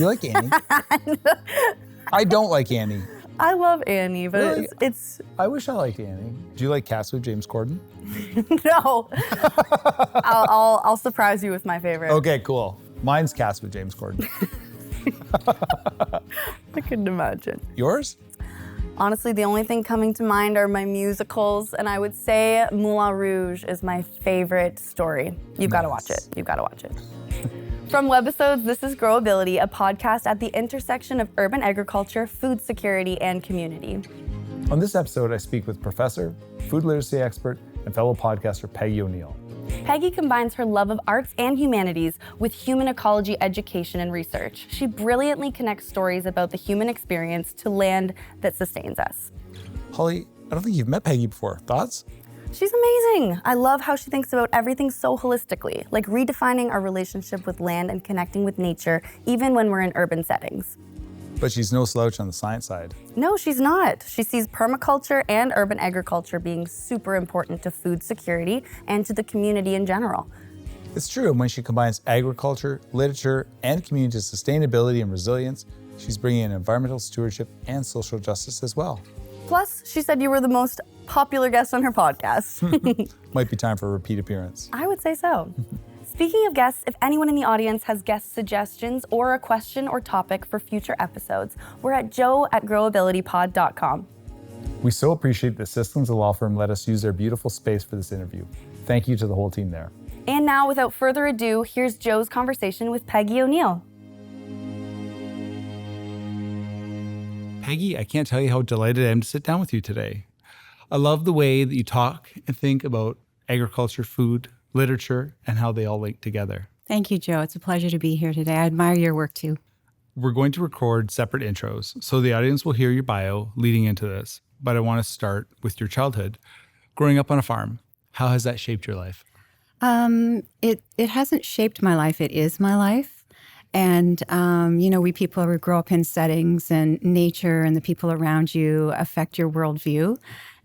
You like Annie? I don't like Annie. I love Annie, but Really? it's I wish I liked Annie. Do you like Cats with James Corden? no. I'll surprise you with my favorite. Okay, cool. Mine's Cats with James Corden. I couldn't imagine. Yours? Honestly, the only thing coming to mind are my musicals, and I would say Moulin Rouge is my favorite story. You've got to watch it. You've got to watch it. From Webisodes, this is Growability, a podcast at the intersection of urban agriculture, food security, and community. On this episode, I speak with professor, food literacy expert, and fellow podcaster Peggy O'Neil. Peggy combines her love of arts and humanities with human ecology education and research. She brilliantly connects stories about the human experience to land that sustains us. Holly, I don't think you've met Peggy before. Thoughts? She's amazing. I love how she thinks about everything so holistically, like redefining our relationship with land and connecting with nature, even when we're in urban settings. But she's no slouch on the science side. No, she's not. She sees permaculture and urban agriculture being super important to food security and to the community in general. It's true, when she combines agriculture, literature, and community sustainability and resilience, she's bringing in environmental stewardship and social justice as well. Plus, she said you were the most popular guest on her podcast. Might be time for a repeat appearance. I would say so. Speaking of guests, if anyone in the audience has guest suggestions or a question or topic for future episodes, we're at joe@growabilitypod.com. We so appreciate that Systems, a law firm, let us use their beautiful space for this interview. Thank you to the whole team there. And now, without further ado, here's Joe's conversation with Peggy O'Neil. Peggy, I can't tell you how delighted I am to sit down with you today. I love the way that you talk and think about agriculture, food, literature, and how they all link together. Thank you, Joe. It's a pleasure to be here today. I admire your work too. We're going to record separate intros, so the audience will hear your bio leading into this. But I want to start with your childhood. Growing up on a farm, how has that shaped your life? It hasn't shaped my life. It is my life. And, we people who grow up in settings and nature and the people around you affect your worldview.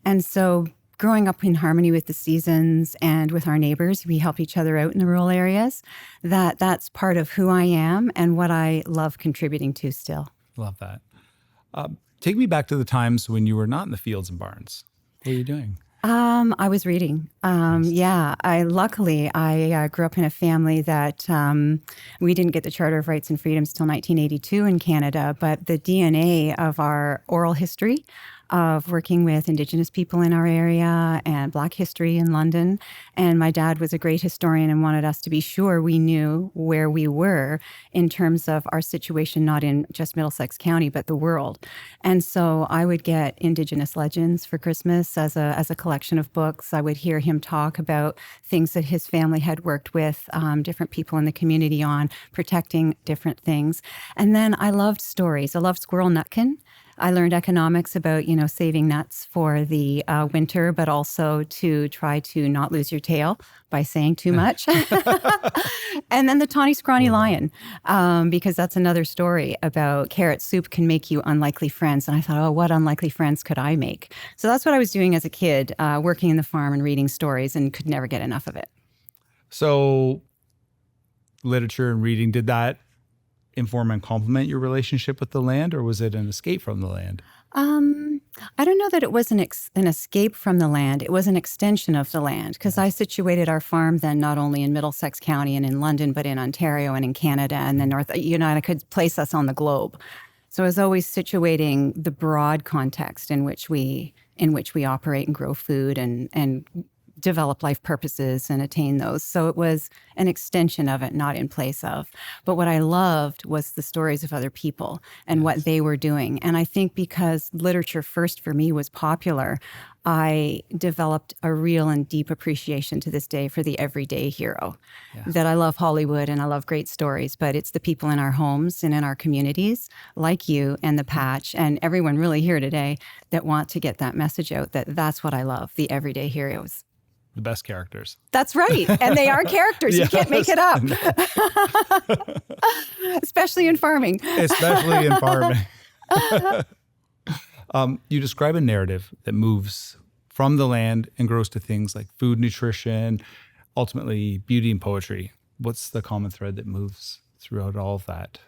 And so growing up in harmony with the seasons and with our neighbors, we help each other out in the rural areas. That's part of who I am and what I love contributing to still. Love that. Take me back to the times when you were not in the fields and barns. What were you doing? I was reading. I luckily grew up in a family that we didn't get the Charter of Rights and Freedoms till 1982 in Canada, but the DNA of our oral history of working with Indigenous people in our area and Black history in London. And my dad was a great historian and wanted us to be sure we knew where we were in terms of our situation, not in just Middlesex County, but the world. And so I would get Indigenous legends for Christmas as a collection of books. I would hear him talk about things that his family had worked with different people in the community on, protecting different things. And then I loved stories. I loved Squirrel Nutkin. I learned economics about, saving nuts for the winter, but also to try to not lose your tail by saying too much. And then the Tawny Scrawny Lion, because that's another story about carrot soup can make you unlikely friends. And I thought, what unlikely friends could I make? So that's what I was doing as a kid, working in the farm and reading stories, and could never get enough of it. So literature and reading, did that inform and complement your relationship with the land, or was it an escape from the land? I don't know that it was an escape from the land. It was an extension of the land, because I situated our farm then not only in Middlesex County and in London, but in Ontario and in Canada and the North. I could place us on the globe. So I was always situating the broad context in which we operate and grow food and develop life purposes and attain those. So it was an extension of it, not in place of. But what I loved was the stories of other people and what they were doing. And I think because literature first for me was popular, I developed a real and deep appreciation to this day for the everyday hero. Yeah. That I love Hollywood and I love great stories, but it's the people in our homes and in our communities like you and the Patch and everyone really here today that want to get that message out, that that's what I love, the everyday heroes. The best characters. That's right. And they are characters. Yes. You can't make it up. Especially in farming. Especially in farming. You describe a narrative that moves from the land and grows to things like food, nutrition, ultimately beauty and poetry. What's the common thread that moves throughout all of that?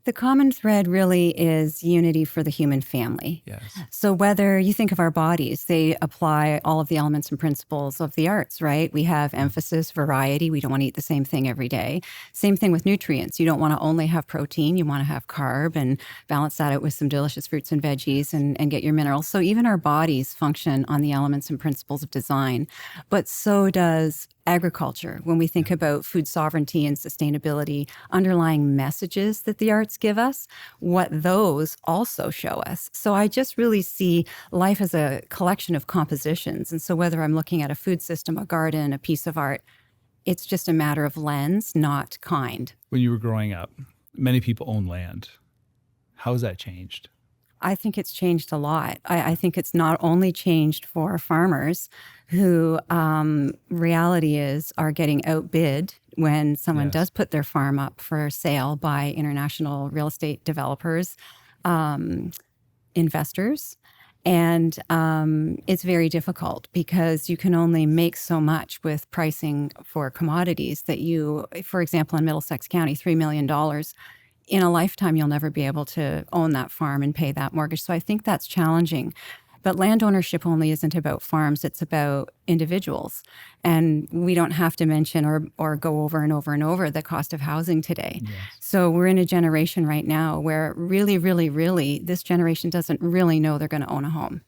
The common thread really is unity for the human family. Yes. So whether you think of our bodies, they apply all of the elements and principles of the arts, right? We have emphasis, variety. We don't want to eat the same thing every day. Same thing with nutrients. You don't want to only have protein. You want to have carb and balance that out with some delicious fruits and veggies and get your minerals. So even our bodies function on the elements and principles of design, but so does agriculture. When we think about food sovereignty and sustainability, underlying messages that the arts give us, what those also show us. So I just really see life as a collection of compositions. And so whether I'm looking at a food system, a garden, a piece of art, it's just a matter of lens, not kind. When you were growing up, many people own land. How has that changed? I think it's changed a lot. I think it's not only changed for farmers who, reality is, are getting outbid when someone Yes. does put their farm up for sale by international real estate developers, investors. And it's very difficult because you can only make so much with pricing for commodities that you, for example, in Middlesex County, $3 million. In a lifetime, you'll never be able to own that farm and pay that mortgage. So I think that's challenging. But land ownership only isn't about farms, it's about individuals. And we don't have to mention or go over and over and over the cost of housing today. Yes. So we're in a generation right now where really, this generation doesn't really know they're going to own a home.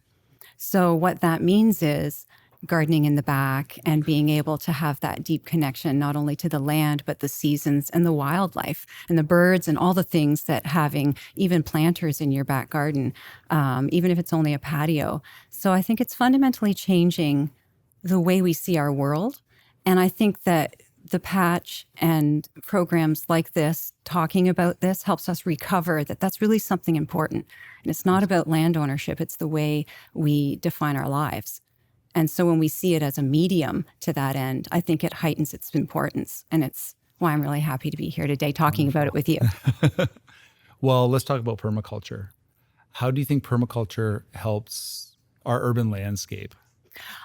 So what that means is gardening in the back and being able to have that deep connection, not only to the land, but the seasons and the wildlife and the birds and all the things that having even planters in your back garden, even if it's only a patio. So I think it's fundamentally changing the way we see our world. And I think that the patch and programs like this, talking about this, helps us recover that that's really something important. And it's not about land ownership, it's the way we define our lives. And so when we see it as a medium to that end, I think it heightens its importance. And it's why I'm really happy to be here today talking about it with you. Well, let's talk about permaculture. How do you think permaculture helps our urban landscape?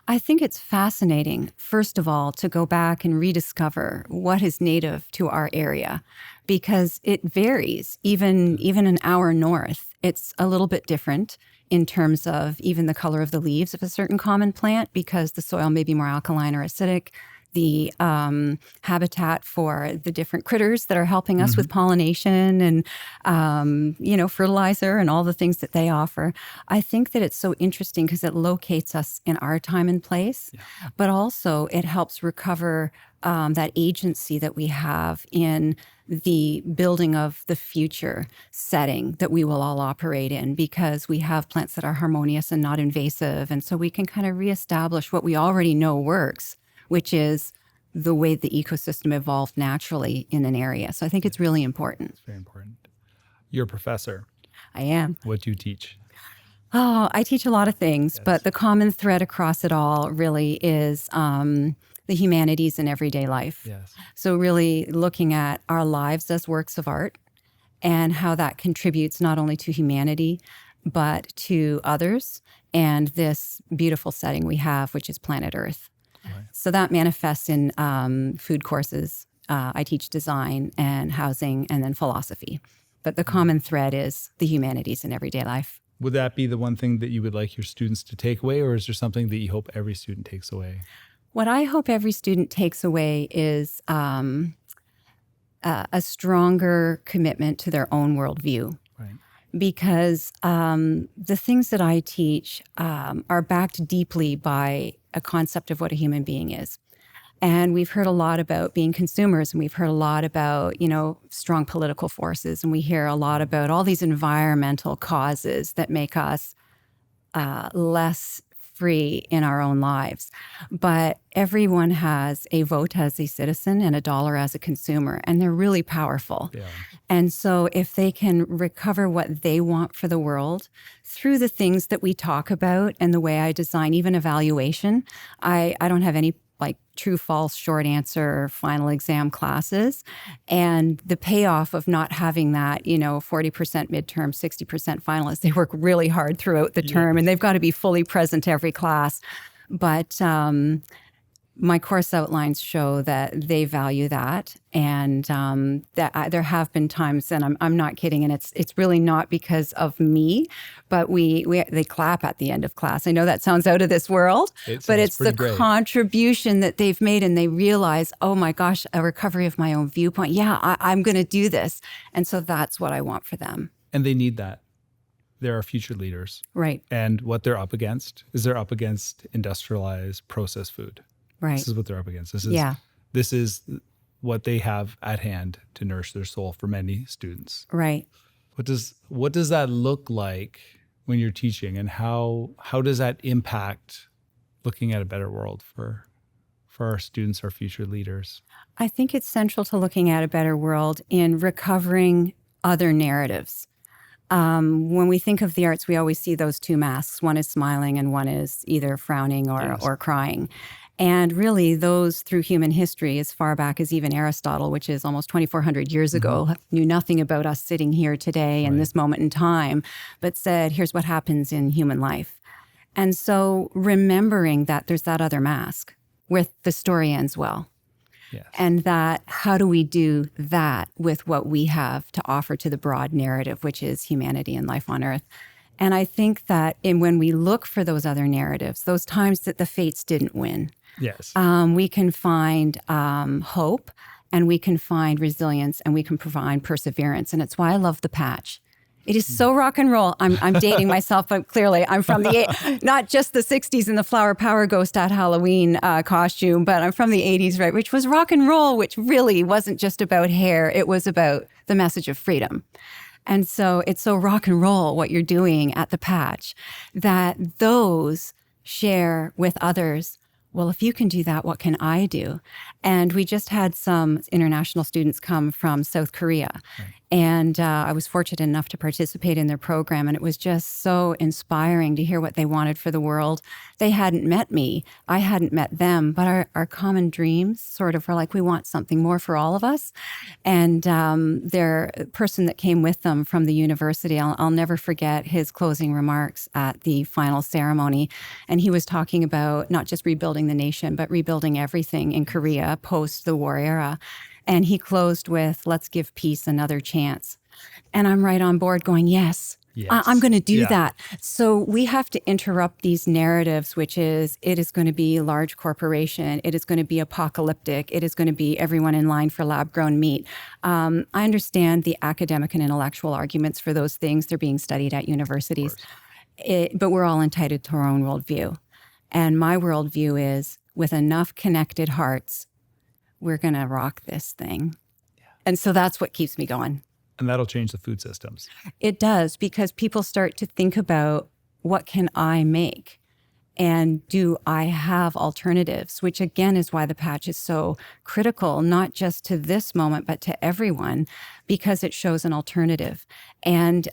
I think it's fascinating, first of all, to go back and rediscover what is native to our area, because it varies. Even an hour north, it's a little bit different in terms of even the color of the leaves of a certain common plant, because the soil may be more alkaline or acidic. The habitat for the different critters that are helping us with pollination and, fertilizer and all the things that they offer. I think that it's so interesting because it locates us in our time and place, but also it helps recover that agency that we have in the building of the future setting that we will all operate in, because we have plants that are harmonious and not invasive. And so we can kind of reestablish what we already know works, which is the way the ecosystem evolved naturally in an area. So I think it's really important. It's very important. You're a professor. I am. What do you teach? Oh, I teach a lot of things, but the common thread across it all really is the humanities in everyday life. Yes. So really looking at our lives as works of art and how that contributes not only to humanity, but to others and this beautiful setting we have, which is planet Earth. Right. So that manifests in food courses. I teach design and housing and then philosophy. But the common thread is the humanities in everyday life. Would that be the one thing that you would like your students to take away, or is there something that you hope every student takes away? What I hope every student takes away is a stronger commitment to their own worldview. Right. Because the things that I teach are backed deeply by a concept of what a human being is. And we've heard a lot about being consumers, and we've heard a lot about, strong political forces, and we hear a lot about all these environmental causes that make us less free in our own lives. But everyone has a vote as a citizen and a dollar as a consumer, and they're really powerful. Yeah. And so if they can recover what they want for the world through the things that we talk about and the way I design, even evaluation, I don't have any true, false, short answer, final exam classes. And the payoff of not having that, 40% midterm, 60% finalists, they work really hard throughout the term and they've got to be fully present every class. But my course outlines show that they value that, and there have been times, and I'm not kidding, and it's really not because of me, but they clap at the end of class. I know that sounds out of this world, but it's the contribution that they've made, and they realize, oh my gosh, a recovery of my own viewpoint. Yeah, I'm going to do this, and so that's what I want for them. And they need that. They're our future leaders. Right. And what they're up against is they're up against industrialized processed food. Right. This is what they're up against. This is what they have at hand to nourish their soul for many students. Right. What does that look like when you're teaching, and how does that impact looking at a better world for our students, our future leaders? I think it's central to looking at a better world in recovering other narratives. When we think of the arts, we always see those two masks. One is smiling and one is either frowning or crying. And really, those through human history, as far back as even Aristotle, which is almost 2,400 years ago, knew nothing about us sitting here today in this moment in time, but said, here's what happens in human life. And so remembering that there's that other mask where the story ends well. Yes. And that how do we do that with what we have to offer to the broad narrative, which is humanity and life on Earth. And I think that when we look for those other narratives, those times that the fates didn't win, yes, we can find hope, and we can find resilience, and we can provide perseverance. And it's why I love the patch. It is so rock and roll. I'm dating myself, but clearly I'm from not just the 60s and the Flower Power Ghost at Halloween costume, but I'm from the 80s, right? Which was rock and roll, which really wasn't just about hair. It was about the message of freedom. And so it's so rock and roll what you're doing at the patch, that those share with others. Well, if you can do that, what can I do? And we just had some international students come from South Korea. Right. And I was fortunate enough to participate in their program. And it was just so inspiring to hear what they wanted for the world. They hadn't met me. I hadn't met them. But our common dreams sort of were like, we want something more for all of us. And their person that came with them from the university, I'll never forget his closing remarks at the final ceremony. And he was talking about not just rebuilding the nation, but rebuilding everything in Korea post the war era. And he closed with, let's give peace another chance. And I'm right on board going, yes. I'm going to do that. So we have to interrupt these narratives, which is, it is going to be large corporation. It is going to be apocalyptic. It is going to be everyone in line for lab-grown meat. I understand the academic and intellectual arguments for those things. They're being studied at universities. But we're all entitled to our own worldview. And my worldview is, with enough connected hearts, we're going to rock this thing. Yeah. And so that's what keeps me going. And that'll change the food systems. It does, because people start to think about, what can I make? And do I have alternatives? Which again is why the patch is so critical, not just to this moment, but to everyone, because it shows an alternative. And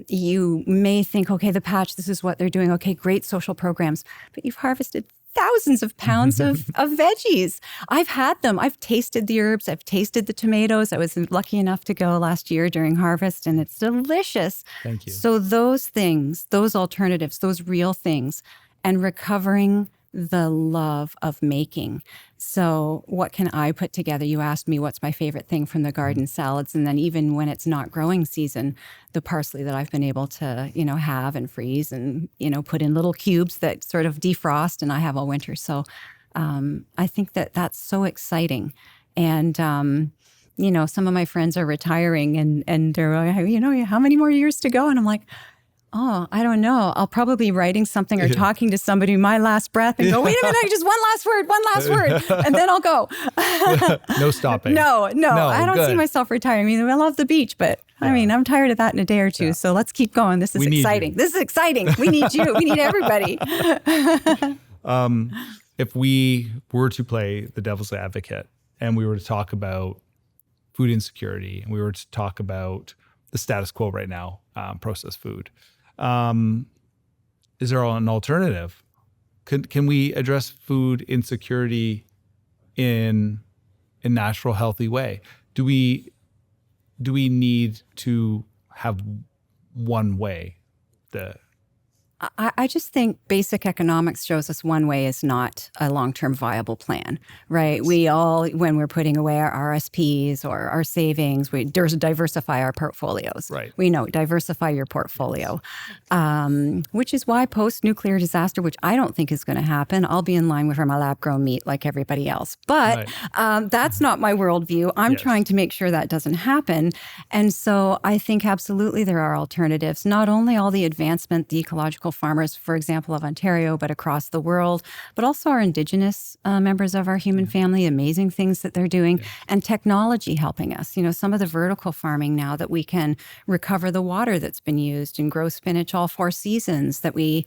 you may think, okay, the patch, this is what they're doing. Okay, great social programs, but you've harvested thousands of pounds of veggies. I've had them. I've tasted the herbs. I've tasted the tomatoes. I was lucky enough to go last year during harvest, and it's delicious. Thank you. So those things, those alternatives, those real things, and recovering the love of making. So what can I put together? You asked me what's my favorite thing from the garden salads. And then even when it's not growing season, the parsley that I've been able to, have and freeze and, put in little cubes that sort of defrost and I have all winter. So I think that that's so exciting. And, some of my friends are retiring and they're like, how many more years to go? And I'm like, oh, I don't know. I'll probably be writing something or talking to somebody, my last breath, and go, wait a minute, just one last word, and then I'll go. No stopping. No, I don't see myself retiring. I mean, I love the beach, but I'm tired of that in a day or two. Yeah. So let's keep going. This is exciting. This is exciting. We need you. We need everybody. If we were to play the devil's advocate and we were to talk about food insecurity and we were to talk about the status quo right now, processed food, is there an alternative? Can we address food insecurity in a natural, healthy way? Do we need to have one way, the I just think basic economics shows us one way is not a long-term viable plan, right? We all, when we're putting away our RSPs or our savings, we diversify our portfolios. Right. We know, diversify your portfolio, which is why post-nuclear disaster, which I don't think is going to happen, I'll be in line with my lab-grown meat like everybody else. But that's not my worldview. I'm trying to make sure that doesn't happen. And so I think absolutely there are alternatives, not only all the advancement, the ecological farmers, for example, of Ontario, but across the world, but also our Indigenous members of our human family, amazing things that they're doing, and technology helping us. You know, some of the vertical farming now that we can recover the water that's been used and grow spinach all 4 seasons, that we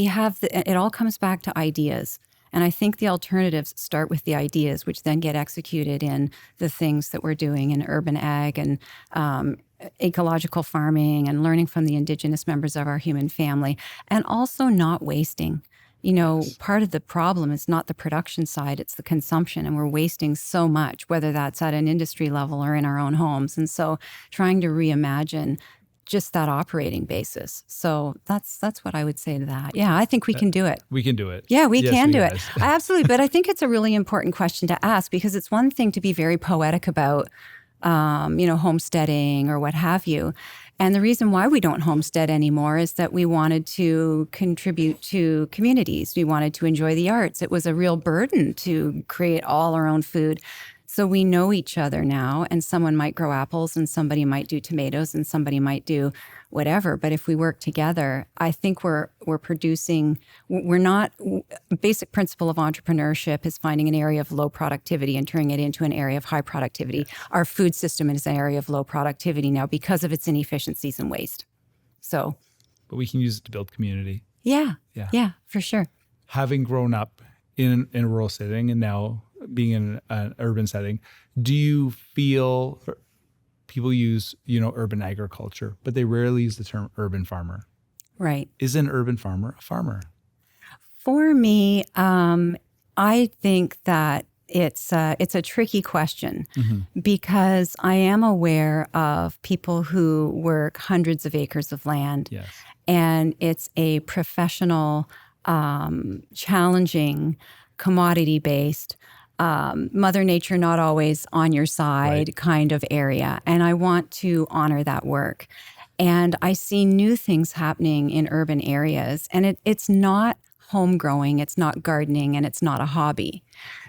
have, it all comes back to ideas. And I think the alternatives start with the ideas, which then get executed in the things that we're doing in urban ag and ecological farming and learning from the Indigenous members of our human family, and also not wasting. You know, part of the problem is not the production side, it's the consumption, and we're wasting so much, whether that's at an industry level or in our own homes. And so trying to reimagine just that operating basis. So that's what I would say to that. Yeah, I think we can do it. We can do it. Yeah, we Yes, can do it. guys. Absolutely. But I think it's a really important question to ask, because it's one thing to be very poetic about, homesteading or what have you. And the reason why we don't homestead anymore is that we wanted to contribute to communities. We wanted to enjoy the arts. It was a real burden to create all our own food. So we know each other now, and someone might grow apples and somebody might do tomatoes and somebody might do whatever. But if we work together, I think we're producing, we're not, basic principle of entrepreneurship is finding an area of low productivity and turning it into an area of high productivity. Our food system is an area of low productivity now because of its inefficiencies and waste. So. But we can use it to build community. Yeah, for sure. Having grown up in a rural setting and now being in an urban setting, do you feel people use, urban agriculture, but they rarely use the term urban farmer? Right. Is an urban farmer a farmer? For me, I think that it's a tricky question because I am aware of people who work hundreds of acres of land, and it's a professional, challenging, commodity-based, Mother Nature not always on your side kind of area. And I want to honor that work. And I see new things happening in urban areas. And it's not home growing, it's not gardening, and it's not a hobby.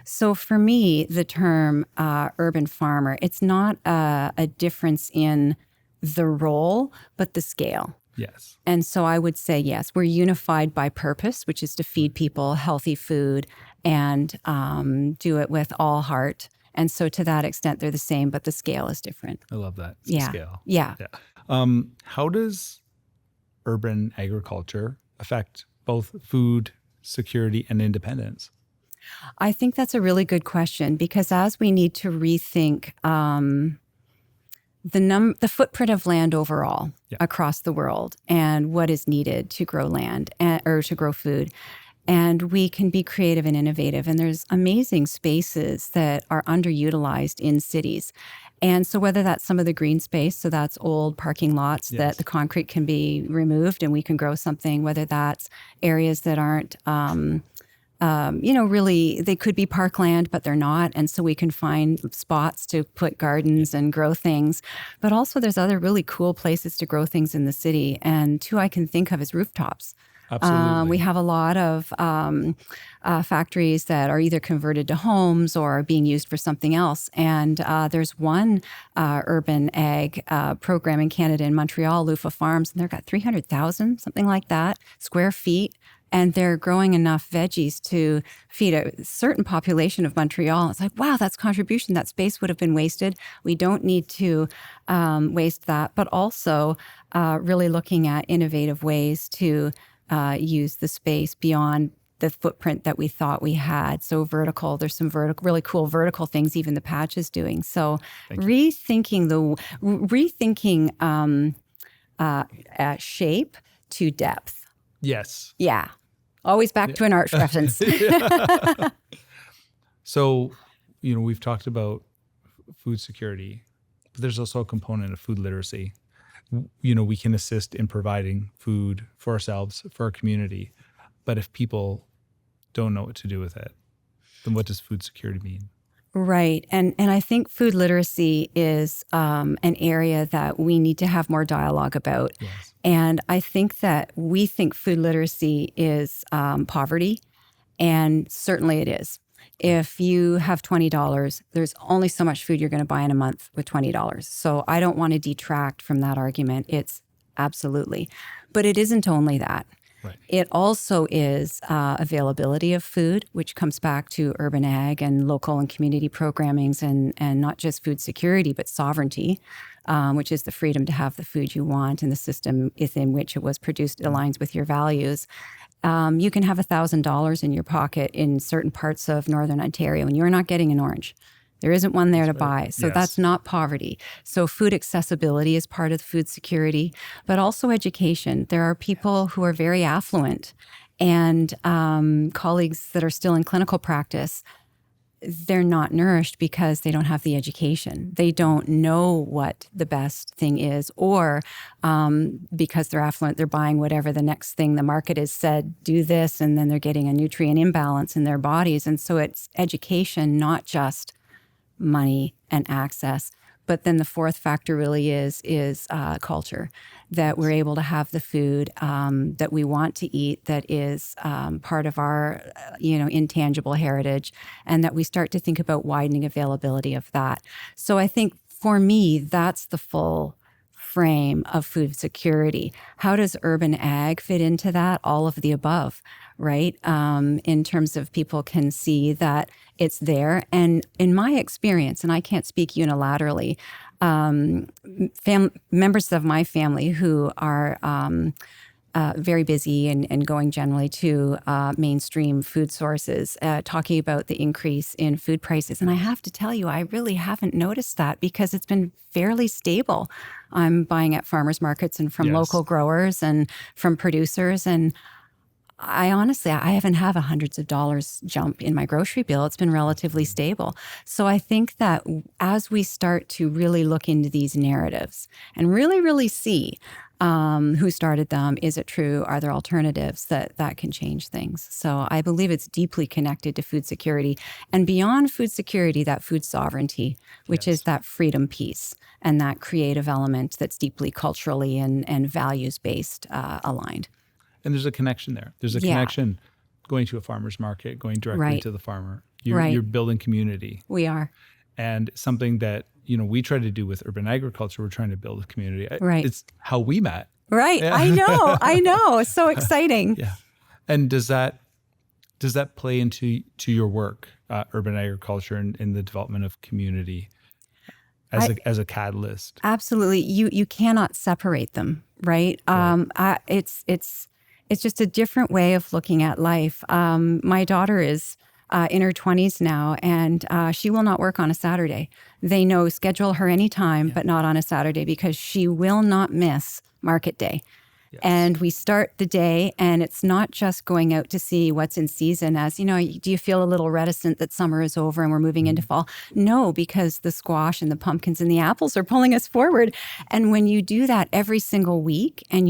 So for me, the term urban farmer, it's not a difference in the role, but the scale. Yes. And so I would say, yes, we're unified by purpose, which is to feed people healthy food and do it with all heart. And so to that extent, they're the same, but the scale is different. I love that. Scale. Yeah. How does urban agriculture affect both food security and independence? I think that's a really good question, because as we need to rethink the footprint of land overall across the world and what is needed to grow land or to grow food. And we can be creative and innovative. And there's amazing spaces that are underutilized in cities. And so whether that's some of the green space, so that's old parking lots that the concrete can be removed and we can grow something, whether that's areas that aren't really, they could be parkland, but they're not. And so we can find spots to put gardens and grow things. But also there's other really cool places to grow things in the city. And two I can think of is rooftops. Absolutely. We have a lot of factories that are either converted to homes or are being used for something else. And there's one urban ag program in Canada, in Montreal, Lufa Farms, and they've got 300,000, something like that, square feet. And they're growing enough veggies to feed a certain population of Montreal. It's like, wow, that's contribution. That space would have been wasted. We don't need to waste that. But also really looking at innovative ways to use the space beyond the footprint that we thought we had. So vertical, there's some really cool vertical things even the patch is doing. So rethinking shape to depth. Yes. Yeah. Always back to an art reference. So, we've talked about food security, but there's also a component of food literacy. we can assist in providing food for ourselves, for our community. But if people don't know what to do with it, then what does food security mean? Right. And I think food literacy is an area that we need to have more dialogue about. Yes. And I think that we think food literacy is poverty, and certainly it is. If you have $20, there's only so much food you're going to buy in a month with $20. So I don't want to detract from that argument. It's absolutely. But it isn't only that. Right. It also is availability of food, which comes back to urban ag and local and community programmings, and not just food security, but sovereignty, which is the freedom to have the food you want, and the system within which it was produced aligns with your values. You can have $1,000 in your pocket in certain parts of Northern Ontario, and you're not getting an orange. There isn't one there to buy. So that's not poverty. So food accessibility is part of food security, but also education. There are people who are very affluent, and colleagues that are still in clinical practice. They're not nourished because they don't have the education. They don't know what the best thing is, or because they're affluent, they're buying whatever the next thing the market has said, do this, and then they're getting a nutrient imbalance in their bodies. And so it's education, not just money and access. But then the fourth factor really is culture, that we're able to have the food that we want to eat, that is part of our intangible heritage, and that we start to think about widening availability of that. So I think for me, that's the full frame of food security. How does urban ag fit into that? All of the above, right? In terms of people can see that it's there. And in my experience, and I can't speak unilaterally, members of my family who are very busy and going generally to mainstream food sources, talking about the increase in food prices. And I have to tell you, I really haven't noticed that because it's been fairly stable. I'm buying at farmers markets and from local growers and from producers. And I haven't had hundreds of dollars jump in my grocery bill. It's been relatively stable. So I think that as we start to really look into these narratives and really, really see who started them, is it true? Are there alternatives that can change things? So I believe it's deeply connected to food security, and beyond food security, that food sovereignty, which is that freedom piece and that creative element that's deeply culturally and values-based aligned. And there's a connection there. There's a connection going to a farmer's market, going directly to the farmer. You're building community. We are. And something that, we try to do with urban agriculture, we're trying to build a community. Right. It's how we met. Right. Yeah. I know. It's so exciting. Yeah. And does that play into your work, urban agriculture and in the development of community as a catalyst? Absolutely. You cannot separate them, right? It's just a different way of looking at life. My daughter is in her 20s now, and she will not work on a Saturday. They know schedule her anytime, but not on a Saturday, because she will not miss market day. Yes. And we start the day, and it's not just going out to see what's in season. As do you feel a little reticent that summer is over and we're moving into fall? No, because the squash and the pumpkins and the apples are pulling us forward. And when you do that every single week, and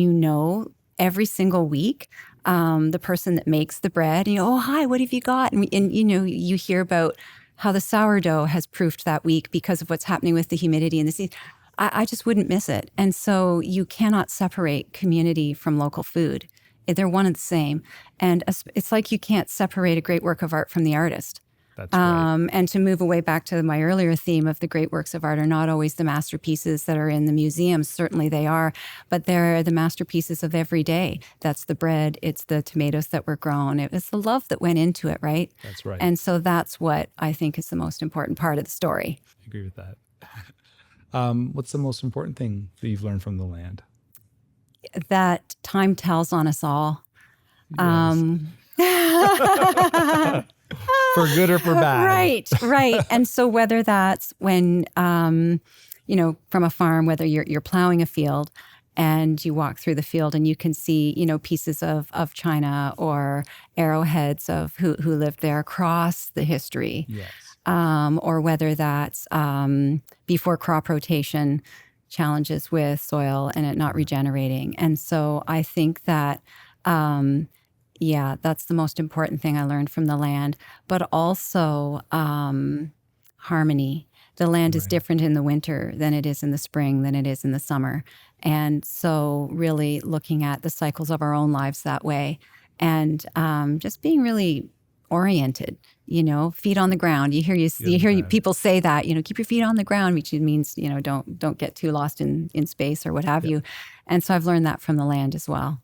every single week, the person that makes the bread, oh, hi, what have you got? And you hear about how the sourdough has proofed that week because of what's happening with the humidity and the season. I just wouldn't miss it. And so you cannot separate community from local food. They're one and the same. And it's like you can't separate a great work of art from the artist. That's right. And to move away back to my earlier theme of the great works of art are not always the masterpieces that are in the museums. Certainly they are, but they're the masterpieces of every day. That's the bread. It's the tomatoes that were grown. It was the love that went into it, right? That's right. And so that's what I think is the most important part of the story. I agree with that. What's the most important thing that you've learned from the land? That time tells on us all. Yes. For good or for bad. Right. And so whether that's when, from a farm, whether you're plowing a field and you walk through the field and you can see, pieces of China or arrowheads of who lived there across the history. Yes. Or whether that's before crop rotation, challenges with soil and it not regenerating. And so I think that, that's the most important thing I learned from the land, but also harmony. The land is different in the winter than it is in the spring, than it is in the summer. And so really looking at the cycles of our own lives that way, and just being really oriented, feet on the ground. You hear people say that, keep your feet on the ground, which means, don't get too lost in space or what have you. And so I've learned that from the land as well.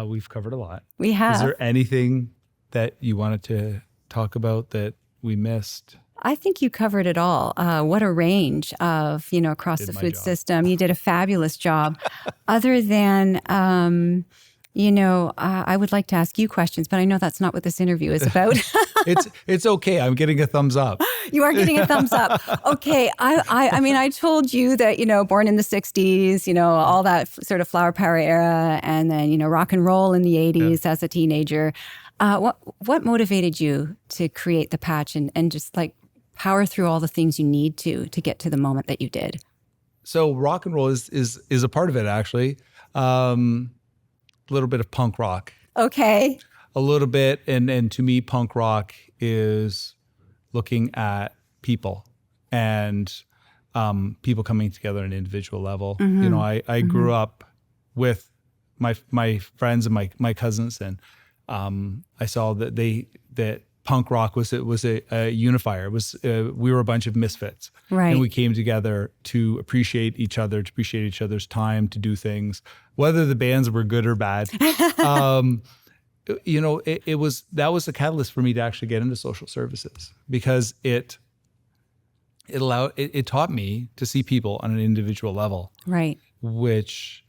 We've covered a lot. We have. Is there anything that you wanted to talk about that we missed? I think you covered it all. What a range of, across the food system. You did a fabulous job. Other than, I would like to ask you questions, but I know that's not what this interview is about. It's okay. I'm getting a thumbs up. You are getting a thumbs up. Okay. I told you that, born in the 60s, all that sort of flower power era, and then, rock and roll in the 80s as a teenager. What motivated you to create the patch and just like power through all the things you need to get to the moment that you did? So rock and roll is a part of it, actually. A little bit of punk rock. Okay. A little bit. And to me, punk rock is looking at people and people coming together on an individual level. Mm-hmm. I grew up with my friends and my cousins, and I saw that punk rock was a unifier. It was we were a bunch of misfits, right? And we came together to appreciate each other, to appreciate each other's time, to do things, whether the bands were good or bad. That was the catalyst for me to actually get into social services, because it taught me to see people on an individual level, right? Which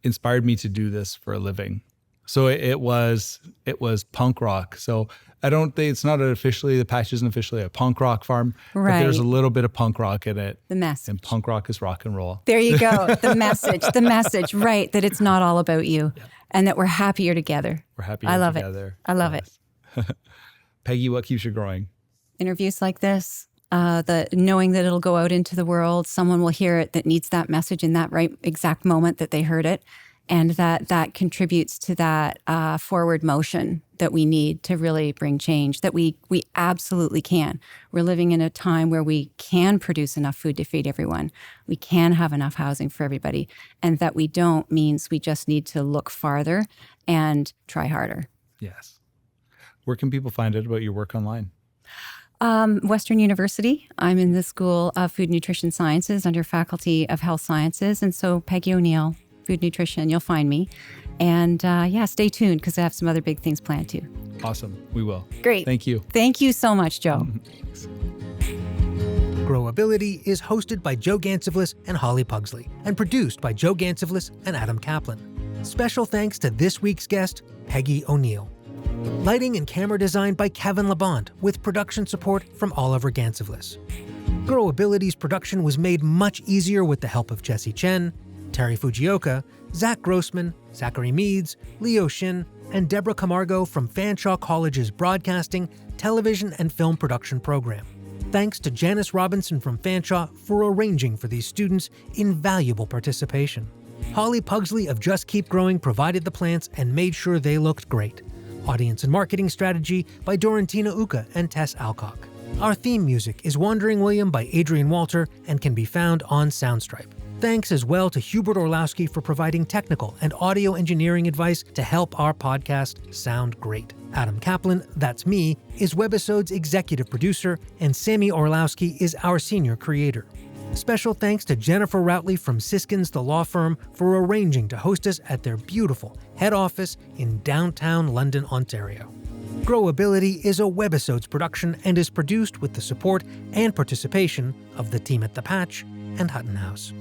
inspired me to do this for a living. So it was punk rock. So I don't think the patch isn't officially a punk rock farm, right? But there's a little bit of punk rock in it. The message. And punk rock is rock and roll. There you go. The message, right? That it's not all about you, and that we're happier together. We're happier together. I love it. Peggy, what keeps you growing? Interviews like this, the knowing that it'll go out into the world, someone will hear it that needs that message in that right exact moment that they heard it. And that contributes to that forward motion that we need to really bring change, that we absolutely can. We're living in a time where we can produce enough food to feed everyone. We can have enough housing for everybody. And that we don't means we just need to look farther and try harder. Yes. Where can people find out about your work online? Western University. I'm in the School of Food Nutrition Sciences under Faculty of Health Sciences. And so Peggy O'Neil, Food Nutrition, you'll find me. And stay tuned, because I have some other big things planned too. Awesome. We will. Great. Thank you. Thank you so much, Joe. Growability is hosted by Joe Gansivlis and Holly Pugsley, and produced by Joe Gansivlis and Adam Kaplan. Special thanks to this week's guest, Peggy O'Neil. Lighting and camera design by Kevin Labonte, with production support from Oliver Gansivlis. Growability's production was made much easier with the help of Jesse Chen, Terry Fujioka, Zach Grossman, Zachary Meads, Leo Shin, and Deborah Camargo from Fanshawe College's Broadcasting, Television, and Film Production program. Thanks to Janice Robinson from Fanshawe for arranging for these students invaluable participation. Holly Pugsley of Just Keep Growing provided the plants and made sure they looked great. Audience and marketing strategy by Dorentina Uka and Tess Alcock. Our theme music is Wandering William by Adrian Walter and can be found on Soundstripe. Thanks as well to Hubert Orlowski for providing technical and audio engineering advice to help our podcast sound great. Adam Kaplan, that's me, is Webisode's executive producer, and Sammy Orlowski is our senior creator. Special thanks to Jennifer Routley from Siskins, the law firm, for arranging to host us at their beautiful head office in downtown London, Ontario. Growability is a Webisodes production and is produced with the support and participation of the team at The Patch and Hutton House.